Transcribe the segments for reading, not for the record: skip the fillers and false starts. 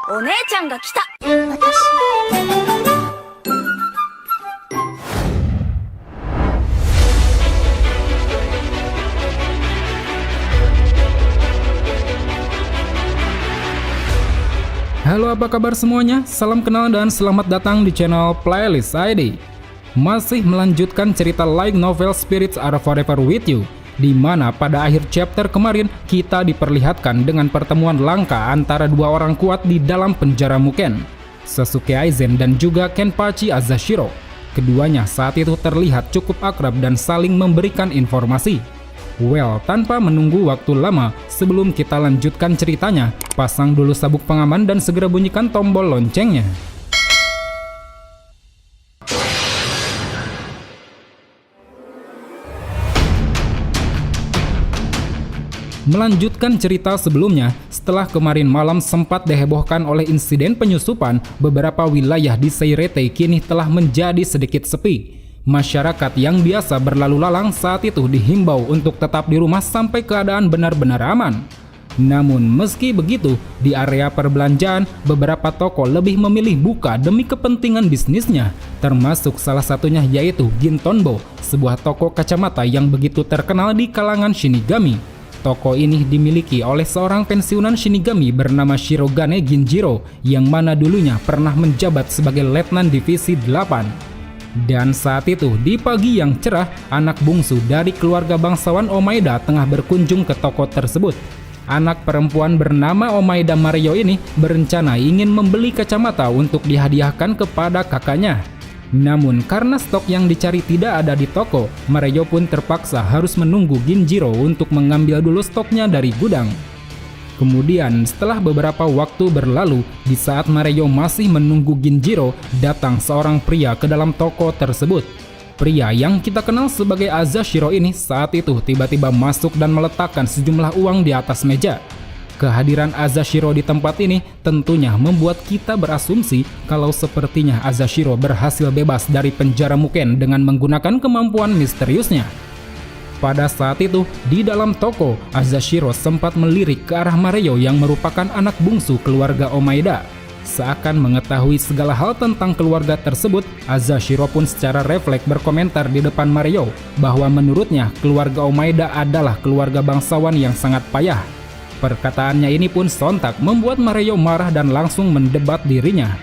お姉ちゃんが来た。Halo, apa kabar semuanya? Salam kenal dan selamat datang di channel Playlist ID. Masih melanjutkan cerita light novel Spirits Are Forever With You, di mana pada akhir chapter kemarin kita diperlihatkan dengan pertemuan langka antara dua orang kuat di dalam penjara Muken, Sasuke Aizen dan juga Kenpachi Asashiro. Keduanya saat itu terlihat cukup akrab dan saling memberikan informasi. Well, tanpa menunggu waktu lama, sebelum kita lanjutkan ceritanya, pasang dulu sabuk pengaman dan segera bunyikan tombol loncengnya. Melanjutkan cerita sebelumnya, setelah kemarin malam sempat dihebohkan oleh insiden penyusupan, beberapa wilayah di Seirete kini telah menjadi sedikit sepi. Masyarakat yang biasa berlalu lalang saat itu dihimbau untuk tetap di rumah sampai keadaan benar-benar aman. Namun meski begitu, di area perbelanjaan, beberapa toko lebih memilih buka demi kepentingan bisnisnya, termasuk salah satunya yaitu Gintonbo, sebuah toko kacamata yang begitu terkenal di kalangan Shinigami. Toko ini dimiliki oleh seorang pensiunan Shinigami bernama Shirogane Ginjiro, yang mana dulunya pernah menjabat sebagai Letnan Divisi 8. Dan saat itu, di pagi yang cerah, anak bungsu dari keluarga bangsawan Omaeda tengah berkunjung ke toko tersebut. Anak perempuan bernama Omaeda Mario ini berencana ingin membeli kacamata untuk dihadiahkan kepada kakaknya. Namun karena stok yang dicari tidak ada di toko, Mario pun terpaksa harus menunggu Ginjiro untuk mengambil dulu stoknya dari gudang. Kemudian setelah beberapa waktu berlalu, di saat Mario masih menunggu Ginjiro, datang seorang pria ke dalam toko tersebut. Pria yang kita kenal sebagai Asashiro ini saat itu tiba-tiba masuk dan meletakkan sejumlah uang di atas meja. Kehadiran Asashiro di tempat ini tentunya membuat kita berasumsi kalau sepertinya Asashiro berhasil bebas dari penjara Muken dengan menggunakan kemampuan misteriusnya. Pada saat itu, di dalam toko, Asashiro sempat melirik ke arah Mario yang merupakan anak bungsu keluarga Omaeda. Seakan mengetahui segala hal tentang keluarga tersebut, Asashiro pun secara refleks berkomentar di depan Mario bahwa menurutnya keluarga Omaeda adalah keluarga bangsawan yang sangat payah. Perkataannya ini pun sontak membuat Mario marah dan langsung mendebat dirinya.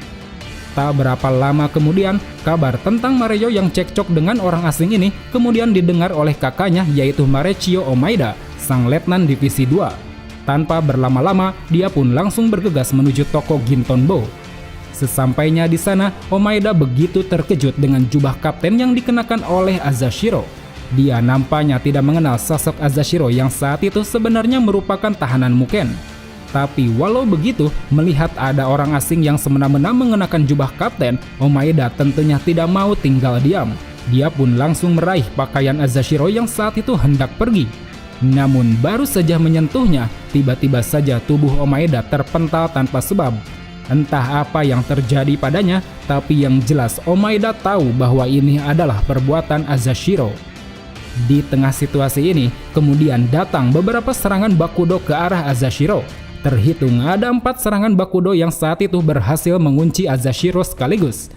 Tak berapa lama kemudian, kabar tentang Mario yang cekcok dengan orang asing ini kemudian didengar oleh kakaknya yaitu Marechio Omaeda, sang letnan divisi 2. Tanpa berlama-lama, dia pun langsung bergegas menuju toko Gintonbo. Sesampainya di sana, Omaeda begitu terkejut dengan jubah kapten yang dikenakan oleh Asashiro. Dia nampaknya tidak mengenal sosok Asashiro yang saat itu sebenarnya merupakan tahanan Muken. Tapi walau begitu, melihat ada orang asing yang semena-mena mengenakan jubah kapten, Omaeda tentunya tidak mau tinggal diam. Dia pun langsung meraih pakaian Asashiro yang saat itu hendak pergi. Namun baru saja menyentuhnya, tiba-tiba saja tubuh Omaeda terpental tanpa sebab. Entah apa yang terjadi padanya, tapi yang jelas Omaeda tahu bahwa ini adalah perbuatan Asashiro. Di tengah situasi ini, kemudian datang beberapa serangan Bakudo ke arah Asashiro. Terhitung ada 4 serangan Bakudo yang saat itu berhasil mengunci Asashiro sekaligus.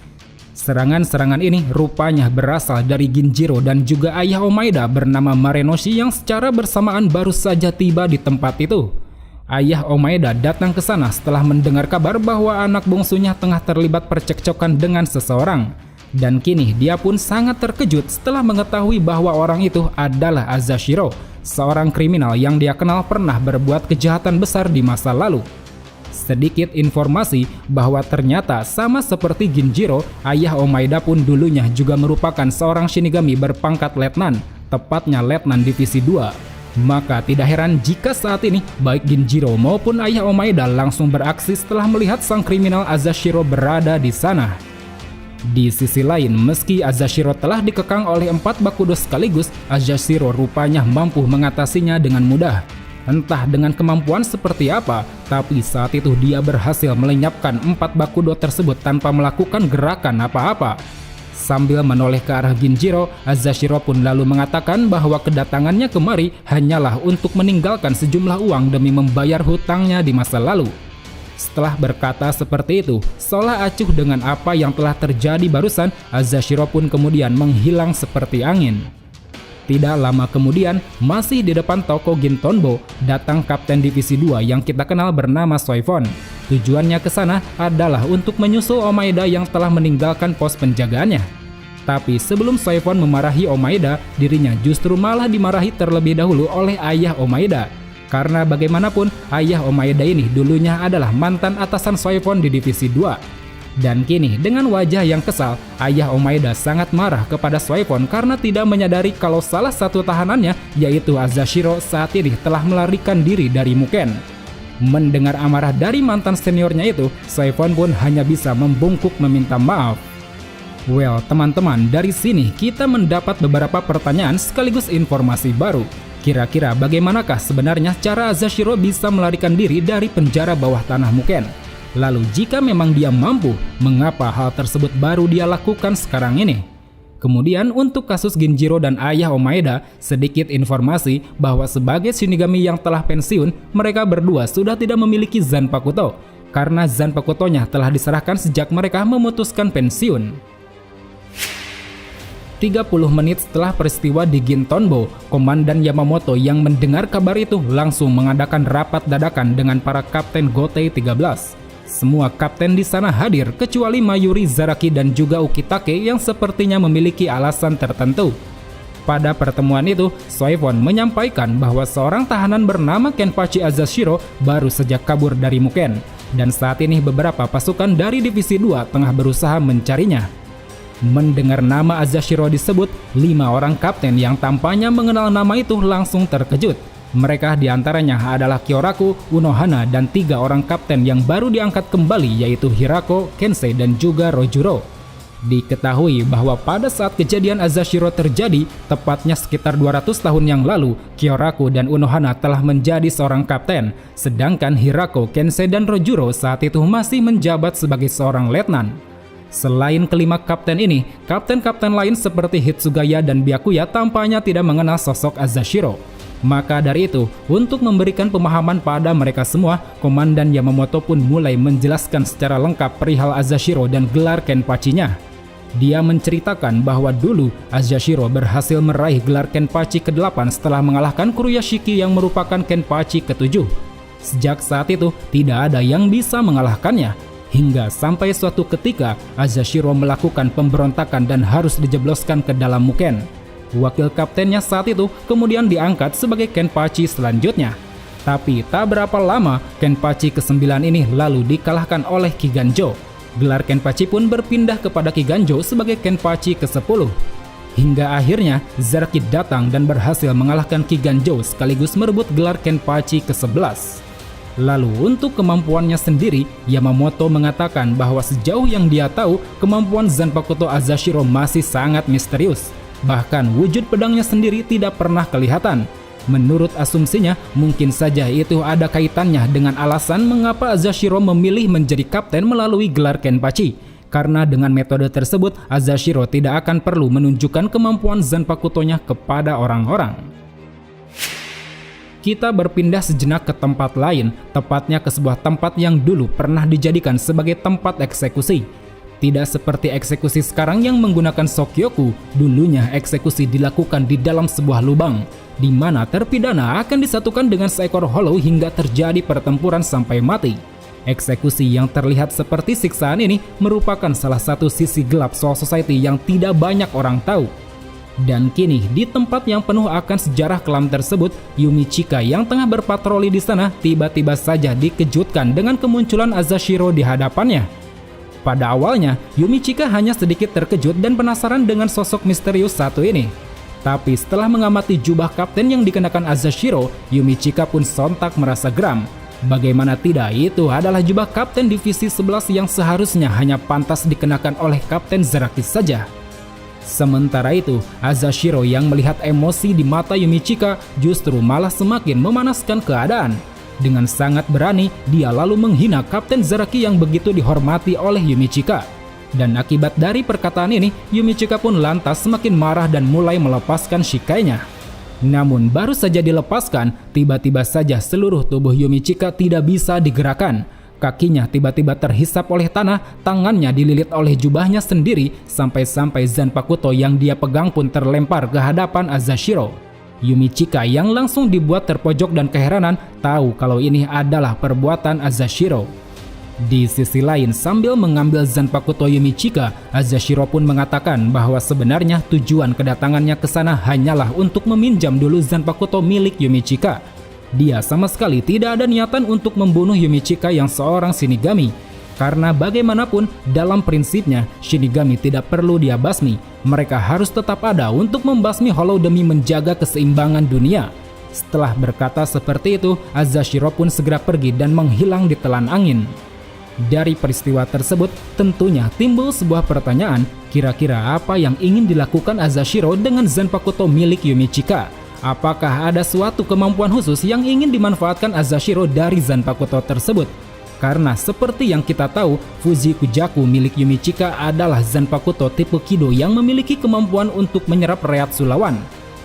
Serangan-serangan ini rupanya berasal dari Ginjiro dan juga ayah Omaeda bernama Marenoshi yang secara bersamaan baru saja tiba di tempat itu. Ayah Omaeda datang ke sana setelah mendengar kabar bahwa anak bungsunya tengah terlibat percekcokan dengan seseorang. Dan kini dia pun sangat terkejut setelah mengetahui bahwa orang itu adalah Asashiro, seorang kriminal yang dia kenal pernah berbuat kejahatan besar di masa lalu. Sedikit informasi bahwa ternyata sama seperti Ginjiro, ayah Omaeda pun dulunya juga merupakan seorang Shinigami berpangkat letnan, tepatnya letnan divisi 2. Maka tidak heran jika saat ini baik Ginjiro maupun ayah Omaeda langsung beraksi setelah melihat sang kriminal Asashiro berada di sana. Di sisi lain, meski Asashiro telah dikekang oleh 4 Bakudo sekaligus, Asashiro rupanya mampu mengatasinya dengan mudah. Entah dengan kemampuan seperti apa, tapi saat itu dia berhasil melenyapkan 4 Bakudo tersebut tanpa melakukan gerakan apa-apa. Sambil menoleh ke arah Ginjiro, Asashiro pun lalu mengatakan bahwa kedatangannya kemari hanyalah untuk meninggalkan sejumlah uang demi membayar hutangnya di masa lalu. Setelah berkata seperti itu, seolah acuh dengan apa yang telah terjadi barusan, Azashiro pun kemudian menghilang seperti angin. Tidak lama kemudian, masih di depan toko Gintonbo, datang Kapten Divisi 2 yang kita kenal bernama Soifon. Tujuannya ke sana adalah untuk menyusul Omaeda yang telah meninggalkan pos penjagaannya. Tapi sebelum Soifon memarahi Omaeda, dirinya justru malah dimarahi terlebih dahulu oleh ayah Omaeda. Karena bagaimanapun, ayah Omaeda ini dulunya adalah mantan atasan Soifon di Divisi 2. Dan kini dengan wajah yang kesal, ayah Omaeda sangat marah kepada Soifon karena tidak menyadari kalau salah satu tahanannya, yaitu Azashiro, saat ini telah melarikan diri dari Muken. Mendengar amarah dari mantan seniornya itu, Soifon pun hanya bisa membungkuk meminta maaf. Well, teman-teman, dari sini kita mendapat beberapa pertanyaan sekaligus informasi baru. Kira-kira bagaimanakah sebenarnya cara Azashiro bisa melarikan diri dari penjara bawah tanah Muken? Lalu jika memang dia mampu, mengapa hal tersebut baru dia lakukan sekarang ini? Kemudian untuk kasus Ginjiro dan ayah Omaeda, sedikit informasi bahwa sebagai Shinigami yang telah pensiun, mereka berdua sudah tidak memiliki Zanpakuto, karena Zanpakutonya telah diserahkan sejak mereka memutuskan pensiun. 30 menit setelah peristiwa di Gintonbo, Komandan Yamamoto yang mendengar kabar itu langsung mengadakan rapat dadakan dengan para kapten Gotei 13. Semua kapten di sana hadir kecuali Mayuri Zaraki dan juga Ukitake yang sepertinya memiliki alasan tertentu. Pada pertemuan itu, Soifon menyampaikan bahwa seorang tahanan bernama Kenpachi Azashiro baru saja kabur dari Muken, dan saat ini beberapa pasukan dari Divisi 2 tengah berusaha mencarinya. Mendengar nama Azashiro disebut, 5 orang kapten yang tampaknya mengenal nama itu langsung terkejut. Mereka diantaranya adalah Kyoraku, Unohana, dan 3 orang kapten yang baru diangkat kembali, yaitu Hirako, Kensei, dan juga Rojuro. Diketahui bahwa pada saat kejadian Azashiro terjadi, tepatnya sekitar 200 tahun yang lalu, Kyoraku dan Unohana telah menjadi seorang kapten, sedangkan Hirako, Kensei, dan Rojuro saat itu masih menjabat sebagai seorang letnan. Selain kelima kapten ini, kapten-kapten lain seperti Hitsugaya dan Byakuya tampaknya tidak mengenal sosok Azashiro. Maka dari itu, untuk memberikan pemahaman pada mereka semua, Komandan Yamamoto pun mulai menjelaskan secara lengkap perihal Azashiro dan gelar Kenpachi-nya. Dia menceritakan bahwa dulu Azashiro berhasil meraih gelar Kenpachi ke-8 setelah mengalahkan Kuruyashiki yang merupakan Kenpachi ke-7. Sejak saat itu, tidak ada yang bisa mengalahkannya. Hingga sampai suatu ketika, Azashiro melakukan pemberontakan dan harus dijebloskan ke dalam Muken. Wakil kaptennya saat itu kemudian diangkat sebagai Kenpachi selanjutnya. Tapi tak berapa lama, Kenpachi ke-9 ini lalu dikalahkan oleh Kiganjo. Gelar Kenpachi pun berpindah kepada Kiganjo sebagai Kenpachi ke-10. Hingga akhirnya, Zaraki datang dan berhasil mengalahkan Kiganjo sekaligus merebut gelar Kenpachi ke-11. Lalu untuk kemampuannya sendiri, Yamamoto mengatakan bahwa sejauh yang dia tahu, kemampuan Zanpakuto Azashiro masih sangat misterius. Bahkan wujud pedangnya sendiri tidak pernah kelihatan. Menurut asumsinya, mungkin saja itu ada kaitannya dengan alasan mengapa Azashiro memilih menjadi kapten melalui gelar Kenpachi. Karena dengan metode tersebut, Azashiro tidak akan perlu menunjukkan kemampuan Zanpakutonya kepada orang-orang. Kita berpindah sejenak ke tempat lain, tepatnya ke sebuah tempat yang dulu pernah dijadikan sebagai tempat eksekusi. Tidak seperti eksekusi sekarang yang menggunakan Sokyoku, dulunya eksekusi dilakukan di dalam sebuah lubang, di mana terpidana akan disatukan dengan seekor hollow hingga terjadi pertempuran sampai mati. Eksekusi yang terlihat seperti siksaan ini merupakan salah satu sisi gelap Soul Society yang tidak banyak orang tahu. Dan kini, di tempat yang penuh akan sejarah kelam tersebut, Yumichika yang tengah berpatroli di sana tiba-tiba saja dikejutkan dengan kemunculan Azashiro di hadapannya. Pada awalnya, Yumichika hanya sedikit terkejut dan penasaran dengan sosok misterius satu ini. Tapi setelah mengamati jubah kapten yang dikenakan Azashiro, Yumichika pun sontak merasa geram. Bagaimana tidak, itu adalah jubah kapten divisi 11 yang seharusnya hanya pantas dikenakan oleh Kapten Zaraki saja. Sementara itu, Azashiro yang melihat emosi di mata Yumichika justru malah semakin memanaskan keadaan. Dengan sangat berani, dia lalu menghina Kapten Zaraki yang begitu dihormati oleh Yumichika. Dan akibat dari perkataan ini, Yumichika pun lantas semakin marah dan mulai melepaskan shikainya. Namun baru saja dilepaskan, tiba-tiba saja seluruh tubuh Yumichika tidak bisa digerakkan. Kakinya tiba-tiba terhisap oleh tanah, tangannya dililit oleh jubahnya sendiri, sampai-sampai Zanpakuto yang dia pegang pun terlempar ke hadapan Azashiro. Yumi Chika yang langsung dibuat terpojok dan keheranan tahu kalau ini adalah perbuatan Azashiro. Di sisi lain, sambil mengambil Zanpakuto Yumi Chika, Azashiro pun mengatakan bahwa sebenarnya tujuan kedatangannya ke sana hanyalah untuk meminjam dulu Zanpakuto milik Yumi Chika. Dia sama sekali tidak ada niatan untuk membunuh Yumi Chika yang seorang Shinigami. Karena bagaimanapun, dalam prinsipnya, Shinigami tidak perlu dia basmi. Mereka harus tetap ada untuk membasmi Hollow demi menjaga keseimbangan dunia. Setelah berkata seperti itu, Azashiro pun segera pergi dan menghilang di telan angin. Dari peristiwa tersebut, tentunya timbul sebuah pertanyaan, kira-kira apa yang ingin dilakukan Azashiro dengan Zanpakuto milik Yumi Chika? Apakah ada suatu kemampuan khusus yang ingin dimanfaatkan Azashiro dari Zanpakuto tersebut? Karena seperti yang kita tahu, Fujikujaku milik Yumi Chika adalah Zanpakuto tipe Kido yang memiliki kemampuan untuk menyerap Reiatsu lawan.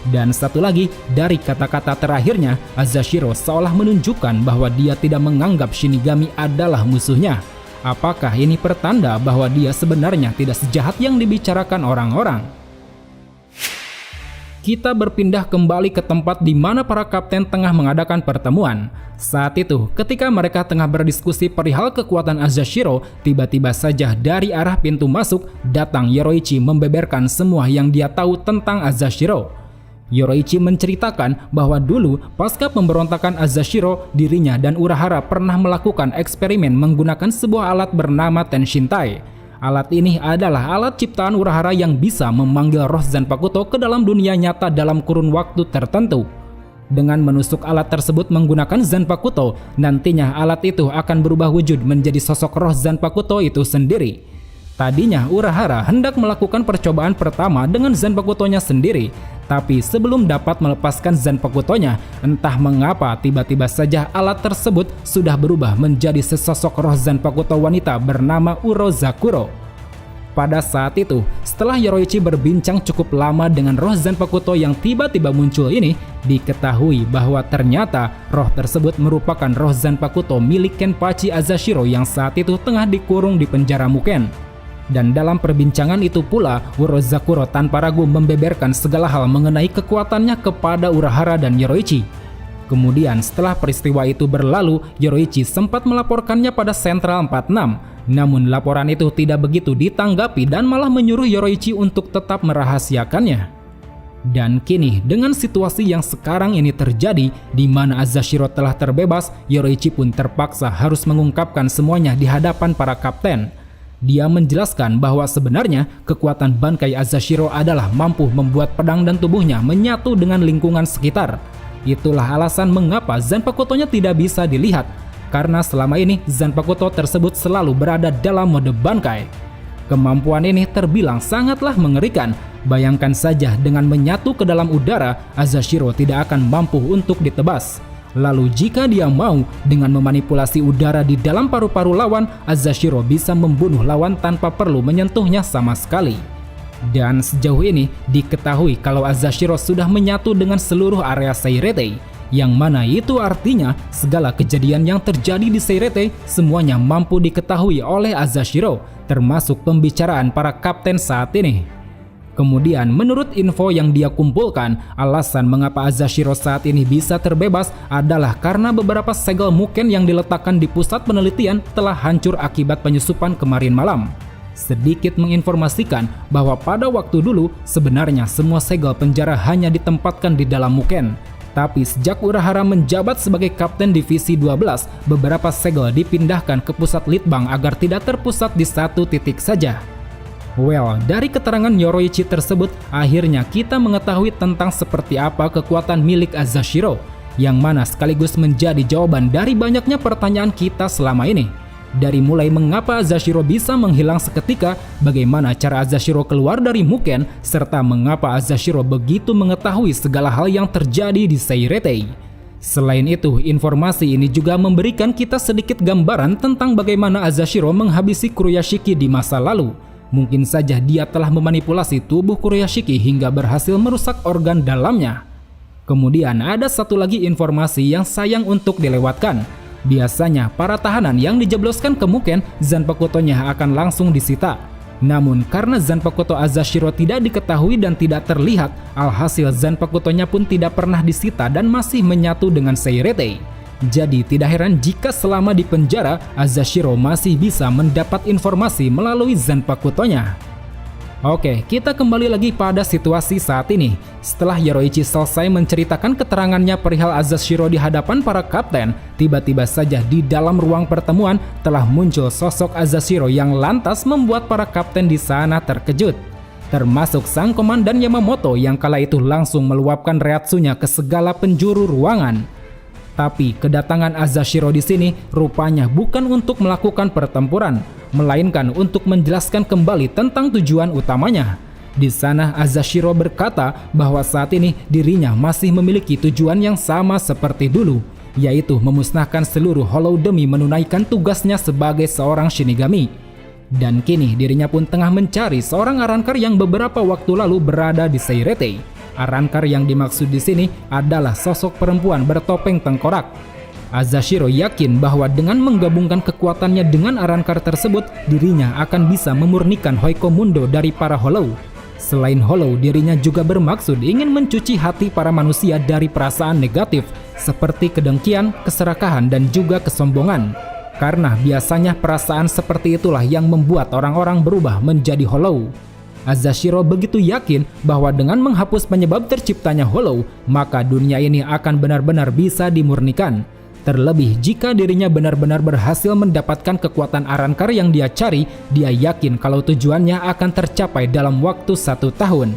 Dan satu lagi, dari kata-kata terakhirnya, Azashiro seolah menunjukkan bahwa dia tidak menganggap Shinigami adalah musuhnya. Apakah ini pertanda bahwa dia sebenarnya tidak sejahat yang dibicarakan orang-orang? Kita berpindah kembali ke tempat di mana para kapten tengah mengadakan pertemuan. Saat itu, ketika mereka tengah berdiskusi perihal kekuatan Azashiro, tiba-tiba saja dari arah pintu masuk, datang Yoroichi membeberkan semua yang dia tahu tentang Azashiro. Yoroichi menceritakan bahwa dulu pasca pemberontakan Azashiro, dirinya dan Urahara pernah melakukan eksperimen menggunakan sebuah alat bernama Tenshintai. Alat ini adalah alat ciptaan Urahara yang bisa memanggil roh Zanpakuto ke dalam dunia nyata dalam kurun waktu tertentu. Dengan menusuk alat tersebut menggunakan Zanpakuto, nantinya alat itu akan berubah wujud menjadi sosok roh Zanpakuto itu sendiri. Tadinya Urahara hendak melakukan percobaan pertama dengan Zanpakutonya sendiri, tapi sebelum dapat melepaskan Zanpakutonya, entah mengapa tiba-tiba saja alat tersebut sudah berubah menjadi sesosok roh Zanpakuto wanita bernama Urozakuro. Pada saat itu, setelah Yoroichi berbincang cukup lama dengan roh Zanpakuto yang tiba-tiba muncul ini, diketahui bahwa ternyata roh tersebut merupakan roh Zanpakuto milik Kenpachi Azashiro yang saat itu tengah dikurung di penjara Muken. Dan dalam perbincangan itu pula, Urozakuro tanpa ragu membeberkan segala hal mengenai kekuatannya kepada Urahara dan Yoroichi. Kemudian setelah peristiwa itu berlalu, Yoroichi sempat melaporkannya pada Sentral 46. Namun laporan itu tidak begitu ditanggapi dan malah menyuruh Yoroichi untuk tetap merahasiakannya. Dan kini dengan situasi yang sekarang ini terjadi, di mana Azashiro telah terbebas, Yoroichi pun terpaksa harus mengungkapkan semuanya di hadapan para kapten. Dia menjelaskan bahwa sebenarnya kekuatan Bankai Azashiro adalah mampu membuat pedang dan tubuhnya menyatu dengan lingkungan sekitar. Itulah alasan mengapa Zanpakutonya tidak bisa dilihat, karena selama ini Zanpakuto tersebut selalu berada dalam mode Bankai. Kemampuan ini terbilang sangatlah mengerikan. Bayangkan saja dengan menyatu ke dalam udara, Azashiro tidak akan mampu untuk ditebas. Lalu jika dia mau, dengan memanipulasi udara di dalam paru-paru lawan, Azashiro bisa membunuh lawan tanpa perlu menyentuhnya sama sekali. Dan sejauh ini diketahui kalau Azashiro sudah menyatu dengan seluruh area Seiretei, yang mana itu artinya segala kejadian yang terjadi di Seiretei semuanya mampu diketahui oleh Azashiro, termasuk pembicaraan para kapten saat ini. Kemudian menurut info yang dia kumpulkan, alasan mengapa Azashiro saat ini bisa terbebas adalah karena beberapa segel Muken yang diletakkan di pusat penelitian telah hancur akibat penyusupan kemarin malam. Sedikit menginformasikan bahwa pada waktu dulu sebenarnya semua segel penjara hanya ditempatkan di dalam Muken. Tapi sejak Urahara menjabat sebagai Kapten Divisi 12, beberapa segel dipindahkan ke pusat Litbang agar tidak terpusat di satu titik saja. Well, dari keterangan Yoroichi tersebut, akhirnya kita mengetahui tentang seperti apa kekuatan milik Azashiro, yang mana sekaligus menjadi jawaban dari banyaknya pertanyaan kita selama ini. Dari mulai mengapa Azashiro bisa menghilang seketika, bagaimana cara Azashiro keluar dari Muken, serta mengapa Azashiro begitu mengetahui segala hal yang terjadi di Seiretei. Selain itu, informasi ini juga memberikan kita sedikit gambaran tentang bagaimana Azashiro menghabisi Kuroyashiki di masa lalu. Mungkin saja dia telah memanipulasi tubuh Kuroyashiki hingga berhasil merusak organ dalamnya. Kemudian ada satu lagi informasi yang sayang untuk dilewatkan. Biasanya, para tahanan yang dijebloskan ke Muken, Zanpakutonya akan langsung disita. Namun, karena Zanpakuto Azashiro tidak diketahui dan tidak terlihat, alhasil Zanpakutonya pun tidak pernah disita dan masih menyatu dengan Seiretei. Jadi, tidak heran jika selama di penjara, Azashiro masih bisa mendapat informasi melalui Zanpakutonya. Oke, kita kembali lagi pada situasi saat ini. Setelah Yoruichi selesai menceritakan keterangannya perihal Azashiro di hadapan para kapten, tiba-tiba saja di dalam ruang pertemuan telah muncul sosok Azashiro yang lantas membuat para kapten di sana terkejut. Termasuk sang komandan Yamamoto yang kala itu langsung meluapkan reatsunya ke segala penjuru ruangan. Tapi kedatangan Azashiro di sini rupanya bukan untuk melakukan pertempuran, melainkan untuk menjelaskan kembali tentang tujuan utamanya. Di sana Azashiro berkata bahwa saat ini dirinya masih memiliki tujuan yang sama seperti dulu, yaitu memusnahkan seluruh Hollow demi menunaikan tugasnya sebagai seorang Shinigami. Dan kini dirinya pun tengah mencari seorang Arrancar yang beberapa waktu lalu berada di Seiretei. Arrancar yang dimaksud di sini adalah sosok perempuan bertopeng tengkorak. Azashiro yakin bahwa dengan menggabungkan kekuatannya dengan Arrancar tersebut, dirinya akan bisa memurnikan Hoiko Mundo dari para Hollow. Selain Hollow, dirinya juga bermaksud ingin mencuci hati para manusia dari perasaan negatif seperti kedengkian, keserakahan, dan juga kesombongan. Karena biasanya perasaan seperti itulah yang membuat orang-orang berubah menjadi Hollow. Azashiro begitu yakin bahwa dengan menghapus penyebab terciptanya Hollow, maka dunia ini akan benar-benar bisa dimurnikan. Terlebih jika dirinya benar-benar berhasil mendapatkan kekuatan Arrancar yang dia cari, dia yakin kalau tujuannya akan tercapai dalam waktu 1 tahun.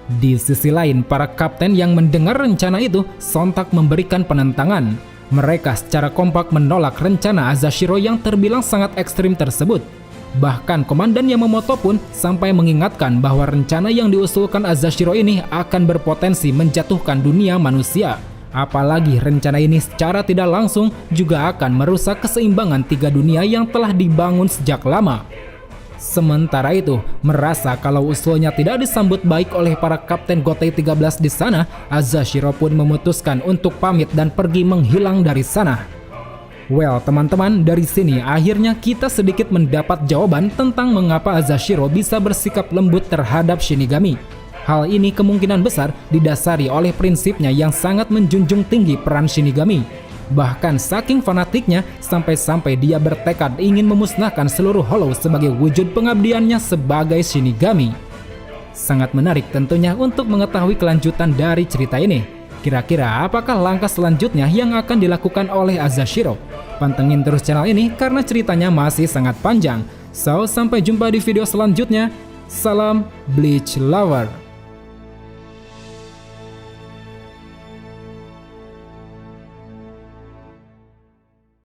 Di sisi lain, para kapten yang mendengar rencana itu sontak memberikan penentangan. Mereka secara kompak menolak rencana Azashiro yang terbilang sangat ekstrim tersebut. Bahkan Komandan Yamamoto pun sampai mengingatkan bahwa rencana yang diusulkan Azashiro ini akan berpotensi menjatuhkan dunia manusia. Apalagi rencana ini secara tidak langsung juga akan merusak keseimbangan 3 dunia yang telah dibangun sejak lama. Sementara itu, merasa kalau usulnya tidak disambut baik oleh para kapten Gotei 13 di sana, Azashiro pun memutuskan untuk pamit dan pergi menghilang dari sana. Well, teman-teman, dari sini akhirnya kita sedikit mendapat jawaban tentang mengapa Azashiro bisa bersikap lembut terhadap Shinigami. Hal ini kemungkinan besar didasari oleh prinsipnya yang sangat menjunjung tinggi peran Shinigami. Bahkan saking fanatiknya, sampai-sampai dia bertekad ingin memusnahkan seluruh Hollow sebagai wujud pengabdiannya sebagai Shinigami. Sangat menarik tentunya untuk mengetahui kelanjutan dari cerita ini. Kira-kira apakah langkah selanjutnya yang akan dilakukan oleh Azashiro? Pantengin terus channel ini karena ceritanya masih sangat panjang. So, sampai jumpa di video selanjutnya. Salam Bleach Lover.